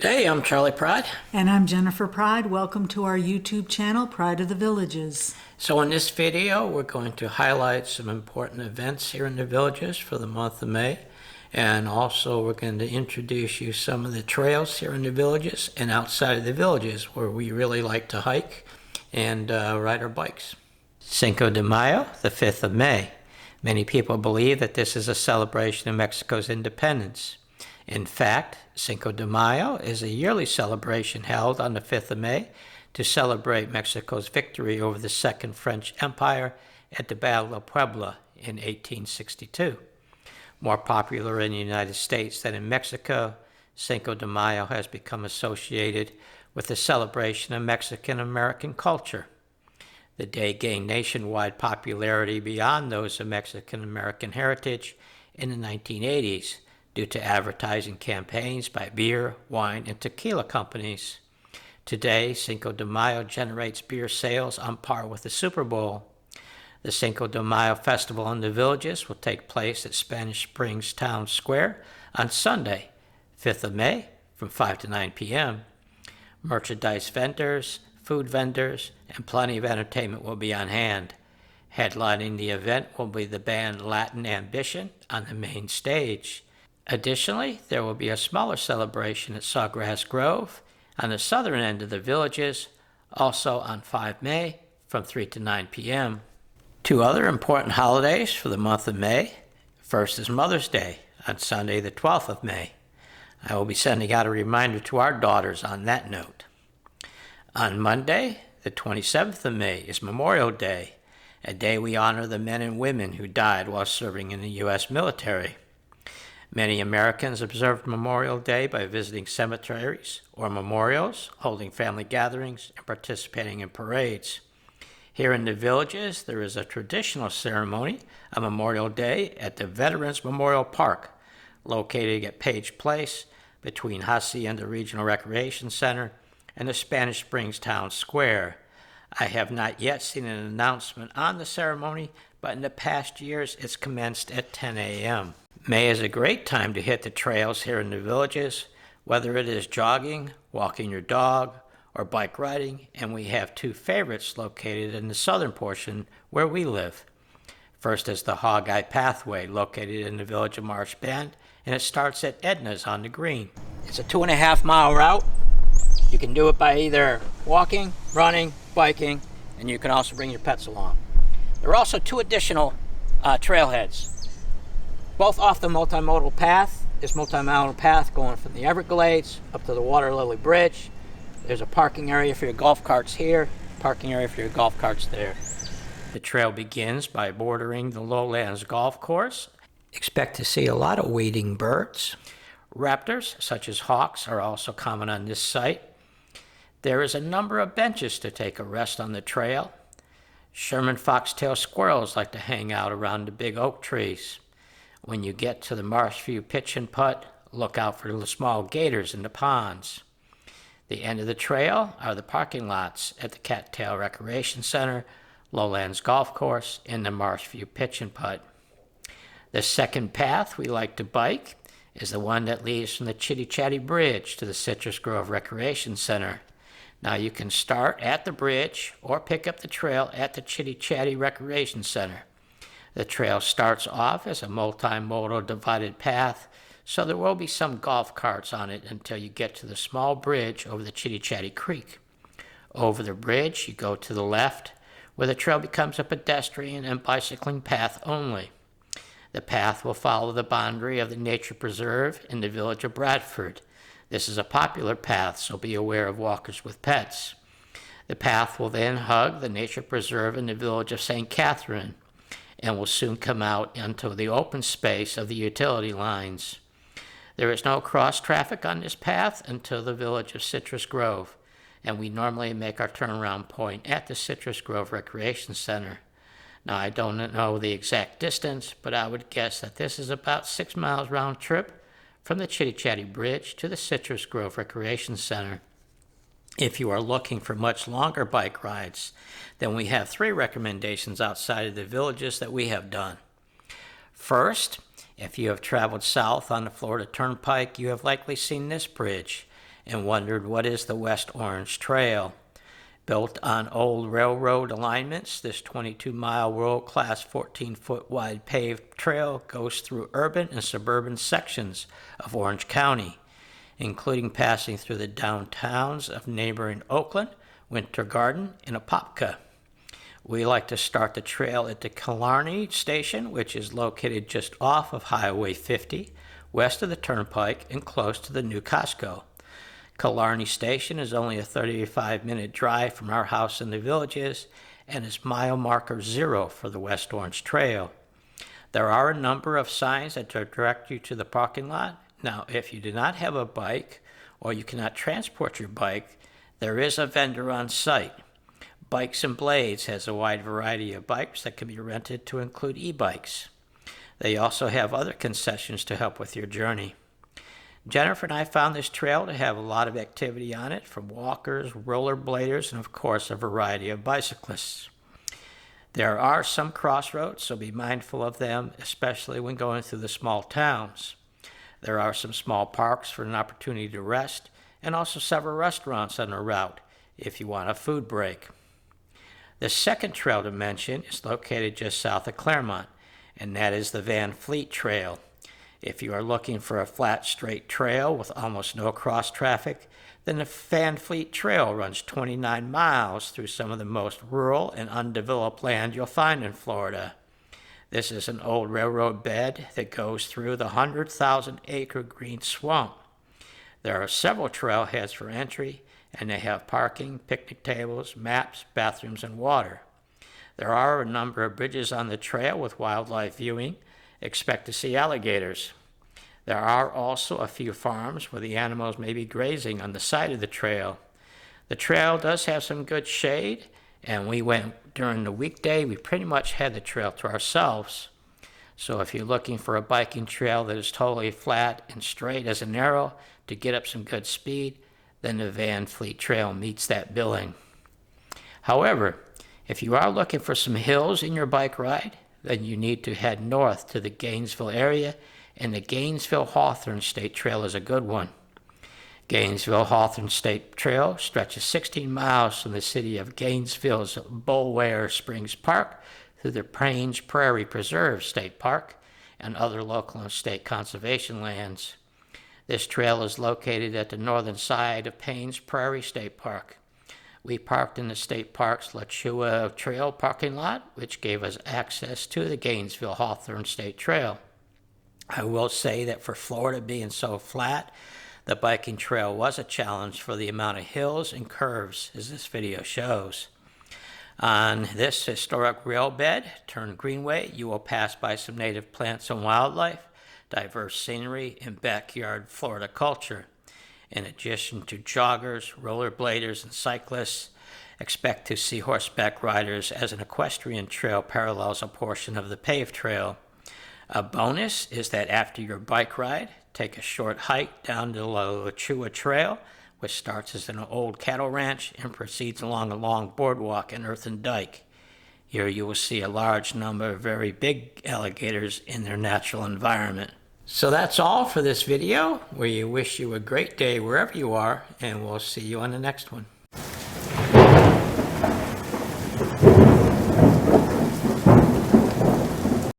G'day, I'm Charlie Pryde. And I'm Jennifer Pryde. Welcome to our YouTube channel, Pride of the Villages. So in this video, we're going to highlight some important events here in the villages for the month of May. And also we're going to introduce you some of the trails here in the villages and outside of the villages where we really like to hike and ride our bikes. Cinco de Mayo, the 5th of May. Many people believe that this is a celebration of Mexico's independence. In fact, Cinco de Mayo is a yearly celebration held on the 5th of May to celebrate Mexico's victory over the Second French Empire at the Battle of Puebla in 1862. More popular in the United States than in Mexico, Cinco de Mayo has become associated with the celebration of Mexican-American culture. The day gained nationwide popularity beyond those of Mexican-American heritage in the 1980s. Due to advertising campaigns by beer, wine, and tequila companies. Today, Cinco de Mayo generates beer sales on par with the Super Bowl. The Cinco de Mayo festival in the villages will take place at Spanish Springs Town Square on Sunday, 5th of May, from 5 to 9 p.m. Merchandise vendors, food vendors, and plenty of entertainment will be on hand. Headlining the event will be the band Latin Ambition on the main stage. Additionally, there will be a smaller celebration at Sawgrass Grove on the southern end of the villages, also on 5 May from 3 to 9 p.m. Two other important holidays for the month of May. First is Mother's Day on Sunday the 12th of May. I will be sending out a reminder to our daughters on that note. On Monday, the 27th of May, is Memorial Day, a day we honor the men and women who died while serving in the U.S. military. Many Americans observe Memorial Day by visiting cemeteries or memorials, holding family gatherings, and participating in parades. Here in the villages, there is a traditional ceremony on Memorial Day at the Veterans Memorial Park, located at Page Place between Hacienda Regional Recreation Center and the Spanish Springs Town Square. I have not yet seen an announcement on the ceremony, but in the past years, it's commenced at 10 a.m. May is a great time to hit the trails here in the villages, whether it is jogging, walking your dog, or bike riding, and we have two favorites located in the southern portion where we live. First is the Hogeye Pathway, located in the village of Marsh Bend, and it starts at Edna's on the green. It's a 2.5-mile route. You can do it by either walking, running, biking, and you can also bring your pets along. There are also two additional trailheads. Both off the multimodal path. This multimodal path going from the Everglades up to the Water Lily Bridge. There's a parking area for your golf carts here, parking area for your golf carts there. The trail begins by bordering the Lowlands Golf Course. Expect to see a lot of wading birds. Raptors, such as hawks, are also common on this site. There is a number of benches to take a rest on the trail. Sherman foxtail squirrels like to hang out around the big oak trees. When you get to the Marshview Pitch and Putt, look out for the small gators in the ponds. The end of the trail are the parking lots at the Cattail Recreation Center, Lowlands Golf Course, and the Marshview Pitch and Putt. The second path we like to bike is the one that leads from the Chitty Chatty Bridge to the Citrus Grove Recreation Center. Now you can start at the bridge or pick up the trail at the Chitty Chatty Recreation Center. The trail starts off as a multimodal divided path, so there will be some golf carts on it until you get to the small bridge over the Chitty Chatty Creek. Over the bridge, you go to the left, where the trail becomes a pedestrian and bicycling path only. The path will follow the boundary of the nature preserve in the village of Bradford. This is a popular path, so be aware of walkers with pets. The path will then hug the nature preserve in the village of St. Catherine, and will soon come out into the open space of the utility lines. There is no cross traffic on this path until the village of Citrus Grove, and we normally make our turnaround point at the Citrus Grove Recreation Center. Now, I don't know the exact distance, but I would guess that this is about 6 miles round trip from the Chitty Chatty Bridge to the Citrus Grove Recreation Center. If you are looking for much longer bike rides, then we have 3 recommendations outside of the villages that we have done. First, if you have traveled south on the Florida Turnpike, you have likely seen this bridge. and wondered what is the West Orange Trail. Built on old railroad alignments, this 22-mile world-class 14-foot wide paved trail goes through urban and suburban sections of Orange County, including passing through the downtowns of neighboring Oakland, Winter Garden, and Apopka. We like to start the trail at the Killarney Station, which is located just off of Highway 50, west of the Turnpike and close to the new Costco. Killarney Station is only a 35-minute drive from our house in the Villages and is mile marker 0 for the West Orange Trail. There are a number of signs that direct you to the parking lot. Now, if you do not have a bike or you cannot transport your bike, there is a vendor on site. Bikes and Blades has a wide variety of bikes that can be rented to include e-bikes. They also have other concessions to help with your journey. Jennifer and I found this trail to have a lot of activity on it, from walkers, rollerbladers, and of course a variety of bicyclists. There are some crossroads, so be mindful of them, especially when going through the small towns. There are some small parks for an opportunity to rest, and also several restaurants on the route if you want a food break. The second trail to mention is located just south of Claremont, and that is the Van Fleet Trail. If you are looking for a flat, straight trail with almost no cross traffic, then the Van Fleet Trail runs 29 miles through some of the most rural and undeveloped land you'll find in Florida. This is an old railroad bed that goes through the 100,000-acre green swamp. There are several trailheads for entry, and they have parking, picnic tables, maps, bathrooms, and water. There are a number of bridges on the trail with wildlife viewing. Expect to see alligators. There are also a few farms where the animals may be grazing on the side of the trail. The trail does have some good shade, and we went during the weekday. We pretty much had the trail to ourselves. So if you're looking for a biking trail that is totally flat and straight as an arrow to get up some good speed, then the Van Fleet Trail meets that billing. However, if you are looking for some hills in your bike ride, then you need to head north to the Gainesville area, and the Gainesville-Hawthorne State Trail is a good one. Gainesville-Hawthorne State Trail stretches 16 miles from the city of Gainesville's Bulware Springs Park through the Paynes Prairie Preserve State Park and other local and state conservation lands. This trail is located at the northern side of Paynes Prairie State Park. We parked in the state park's Lachua Trail parking lot, which gave us access to the Gainesville-Hawthorne State Trail. I will say that for Florida being so flat, the biking trail was a challenge for the amount of hills and curves, as this video shows. On this historic rail bed turned greenway, you will pass by some native plants and wildlife, diverse scenery, and backyard Florida culture. In addition to joggers, rollerbladers, and cyclists, expect to see horseback riders as an equestrian trail parallels a portion of the paved trail. A bonus is that after your bike ride, take a short hike down the Lachua Trail, which starts as an old cattle ranch and proceeds along a long boardwalk and earthen dike. Here you will see a large number of very big alligators in their natural environment. So that's all for this video. We wish you a great day wherever you are, and we'll see you on the next one.